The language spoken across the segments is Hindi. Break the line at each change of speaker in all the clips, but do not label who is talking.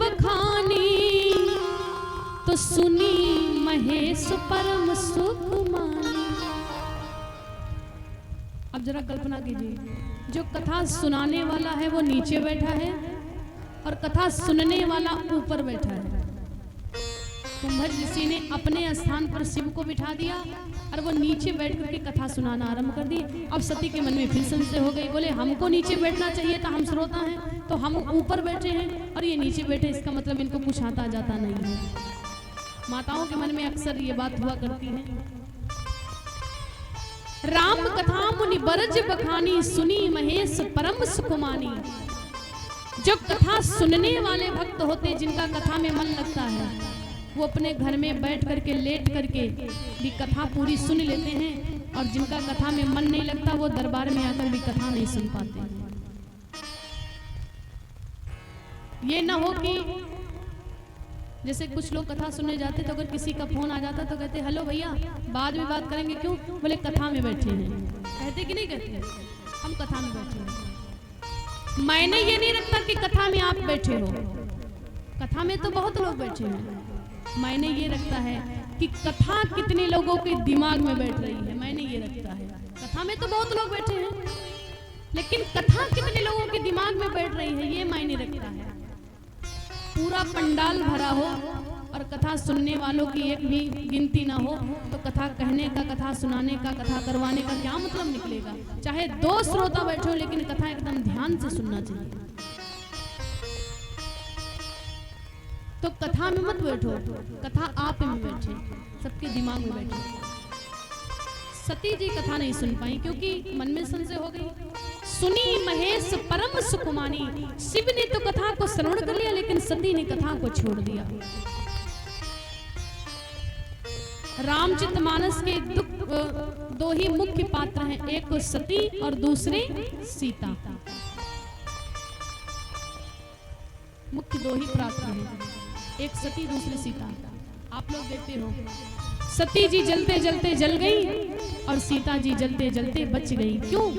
बखानी तो सुनी महेश परम सुख मानी। अब जरा कल्पना कीजिए, जो कथा सुनाने वाला है वो नीचे बैठा है और कथा सुनने वाला ऊपर बैठा है। कुंभज ऋषि ने अपने स्थान पर शिव को बिठा दिया और वो नीचे बैठ करके कथा सुनाना आरंभ कर दी। अब सती के मन में फिर संशय हो गई, बोले हमको नीचे बैठना चाहिए था, हम श्रोता हैं, तो हम ऊपर बैठे हैं और ये नीचे बैठे, इसका मतलब इनको कुछ आता जाता नहीं है। माताओं के मन में अक्सर ये बात हुआ करती है। राम कथा मुनि बरज बखानी सुनी महेश परम सुकुमानी। जो कथा सुनने वाले भक्त होते, जिनका कथा में मन लगता है, वो अपने घर में बैठ करके लेट करके भी कथा पूरी सुन लेते हैं, और जिनका कथा में मन नहीं लगता वो दरबार में आकर भी कथा नहीं सुन पाते। ये ना हो कि जैसे कुछ लोग कथा सुनने जाते तो अगर किसी का फोन आ जाता तो कहते हेलो भैया बाद में बात करेंगे, क्यों? बोले कथा में बैठे हैं। कहते कि नहीं कहते? हम कथा में बैठे हैं। मैंने ये नहीं रखता कि कथा में आप बैठे हो, कथा में तो बहुत लोग बैठे हैं। मैंने ये रखता है कि कथा कितने लोगों के दिमाग में बैठ रही है, मैंने ये रखता है। कथा में तो बहुत लोग बैठे हैं, लेकिन कथा कितने लोगों के दिमाग में बैठ रही है ये मायने रखता है। पूरा पंडाल भरा हो और कथा सुनने वालों की एक भी गिनती ना हो तो कथा कहने का, कथा सुनाने का, कथा करवाने का क्या मतलब निकलेगा? चाहे 2 श्रोता बैठे हो, लेकिन कथा एकदम ध्यान से सुनना चाहिए। तो कथा में मत बैठो, कथा आप में बैठे, सबके दिमाग में बैठे। सती जी कथा नहीं सुन पाई क्योंकि मन में संशय हो गई। सुनी महेश परम सुकुमानी। शिव ने तो कथा को श्रवण कर लिया, लेकिन सती ने कथा को छोड़ दिया। रामचरितमानस के 2 ही मुख्य पात्र हैं, एक सती और दूसरे सीता। मुख्य 2 ही पात्र हैं, एक सती दूसरी सीता। आप लोग देखते हो सती जी जलते जलते जल गई और सीता जी जलते जलते बच गई। क्यों?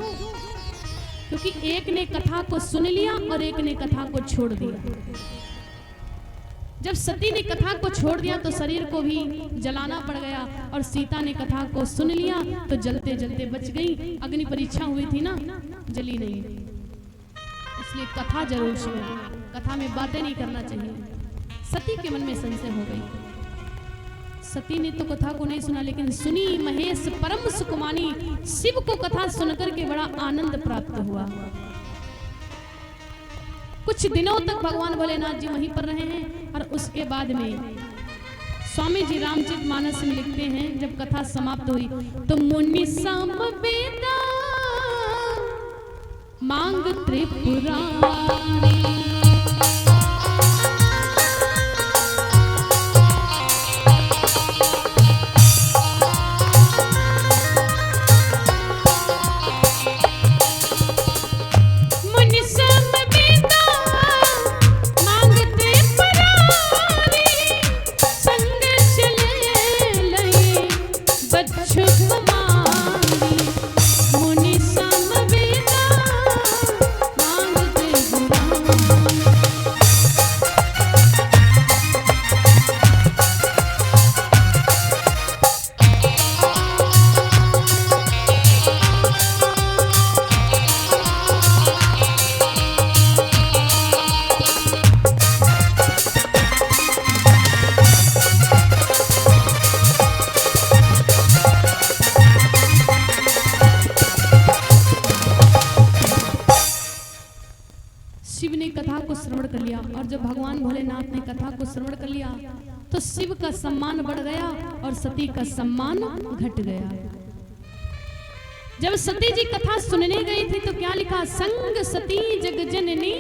क्योंकि एक ने कथा को सुन लिया और एक ने कथा को छोड़ दिया। जब सती ने कथा को छोड़ दिया तो शरीर को भी जलाना पड़ गया, और सीता ने कथा को सुन लिया तो जलते जलते बच गई। अग्नि परीक्षा हुई थी ना, जली नहीं। इसलिए कथा जरूर सुनो, कथा में बातें नहीं करना चाहिए। सती के मन में संशय हो गई। सती ने तो कथा को नहीं सुना, लेकिन सुनी महेश परम सुकुमानी। शिव को कथा सुनकर के बड़ा आनंद प्राप्त हुआ। कुछ दिनों तक भगवान भोलेनाथ जी वहीं पर रहे हैं, और उसके बाद में स्वामी जी रामचरितमानस में लिखते हैं, जब कथा समाप्त हुई तो मुनि समवेदा मांग त्रिपुरारी। शिव ने कथा को श्रवण कर लिया, और जब भगवान भोलेनाथ ने कथा को श्रवण कर लिया तो शिव का सम्मान बढ़ गया और सती का सम्मान घट गया। जब सती जी कथा सुनने गई थी तो क्या लिखा? संग सती जगजननी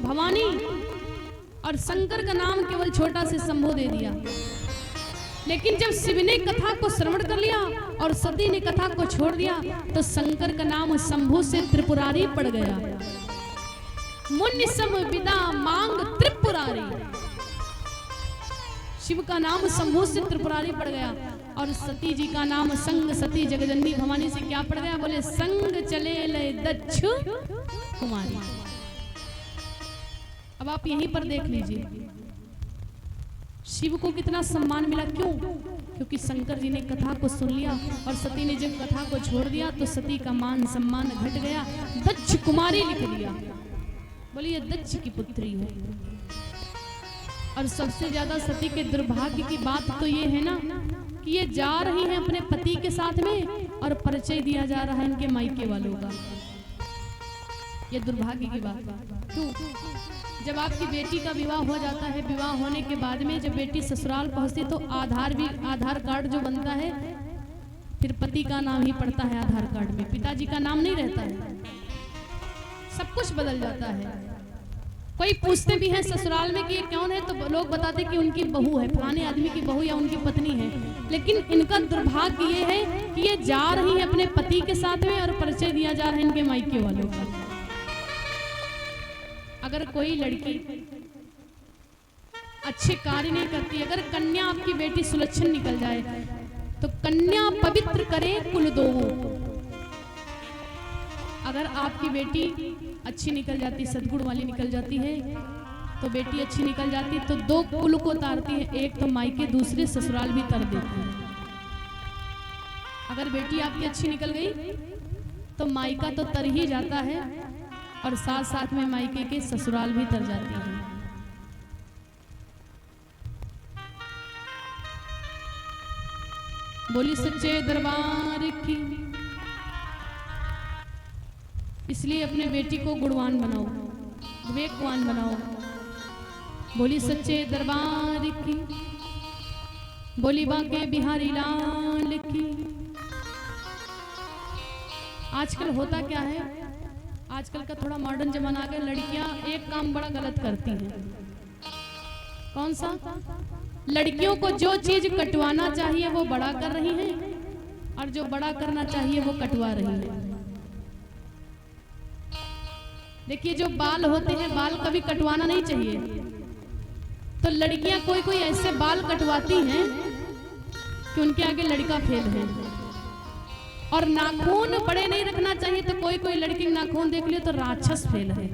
भवानी। और शंकर का नाम केवल छोटा से शंभु दे दिया। लेकिन जब शिव ने कथा को श्रवण कर लिया और सती ने कथा को छोड़ दिया तो शंकर का नाम शंभु से त्रिपुरारी पड़ गया। मुनि सम विदा मांग त्रिपुरारी। शिव का नाम शंभु से त्रिपुरारी पड़ गया, और सती जी का नाम संग सती जगजननी भवानी से क्या पड़ गया? बोले संग चले ले दच्छु कुमारी। अब आप यहीं पर देख लीजिए, शिव को कितना सम्मान मिला, क्यों? क्योंकि शंकर जी ने कथा को सुन लिया और सती ने जब कथा को छोड़ दिया तो सती का मान सम्मान घट गया। दक्ष कुमारी लिख दिया, बोलिए दक्ष की पुत्री है। और सबसे ज्यादा सती के दुर्भाग्य की बात तो ये है ना कि ये जा रही हैं अपने पति के साथ में और परिचय दिया जा रहा है इनके मायके वालों का। ये दुर्भाग्य की बात। क्यों? जब आपकी बेटी का विवाह हो जाता है, विवाह होने के बाद में जब बेटी ससुराल पहुंचती तो आधार कार्ड जो बनता है, फिर पति का नाम ही पड़ता है आधार कार्ड में, पिताजी का नाम नहीं रहता है। सब कुछ बदल जाता है। कोई पूछते भी हैं ससुराल में कि ये कौन है, तो लोग बताते कि उनकी बहू है, फलाने आदमी की बहू या उनकी पत्नी है। लेकिन इनका दुर्भाग्य ये है कि ये जा रही है अपने पति के साथ में और परिचय दिया जा रहा है इनके मायके वालों का। अगर कोई लड़की अच्छे कार्य नहीं करती, अगर कन्या आपकी बेटी सुलक्षण निकल जाए तो कन्या पवित्र करे कुल दो। अगर आपकी बेटी अच्छी निकल जाती, सद्गुण वाली निकल जाती है, तो बेटी अच्छी निकल जाती तो दो कुल को तारती है, एक तो मायके दूसरे ससुराल भी तर देती है। अगर बेटी आपकी अच्छी निकल गई तो मायका तो तर ही जाता है और साथ साथ में मायके के ससुराल भी तर जाती है। बोली सच्चे दरबार की। इसलिए अपने बेटी को गुणवान बनाओ, विवेकवान बनाओ। बोली सच्चे दरबार की, बोली बांके बिहारी लाल की। आजकल होता क्या है, आजकल का थोड़ा मॉडर्न जमाना आ गया, लड़कियां एक काम बड़ा गलत करती हैं। कौन सा? लड़कियों को जो चीज कटवाना चाहिए वो बड़ा कर रही हैं और जो बड़ा करना चाहिए वो कटवा रही हैं। देखिए जो बाल होते हैं, बाल कभी कटवाना नहीं चाहिए, तो लड़कियां कोई कोई ऐसे बाल कटवाती हैं कि उनके आगे लड़का फेल है। और नाखून बड़े नहीं रखना चाहिए, तो कोई कोई लड़की नाखून देख लियो तो राक्षस फेल है।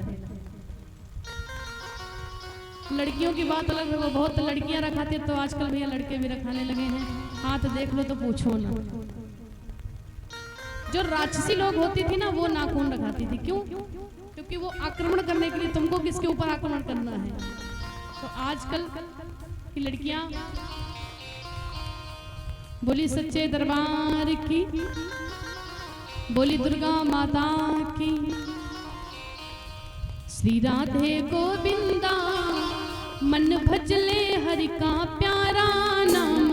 लड़कियों की बात अलग है, वो बहुत लड़कियां रखाती है, तो आजकल भैया लड़के भी रखाने लगे हैं। हाथ देख लो तो पूछो ना। जो राक्षसी लोग होती थी ना वो नाखून रखाती थी। क्यों? क्योंकि वो आक्रमण करने के लिए, तुमको किसके ऊपर आक्रमण करना है। तो आजकल की लड़कियां, बोली सच्चे दरबार की, बोली दुर्गा माता की। श्री राधे गोविंदा मन भजले हरि का प्यारा नाम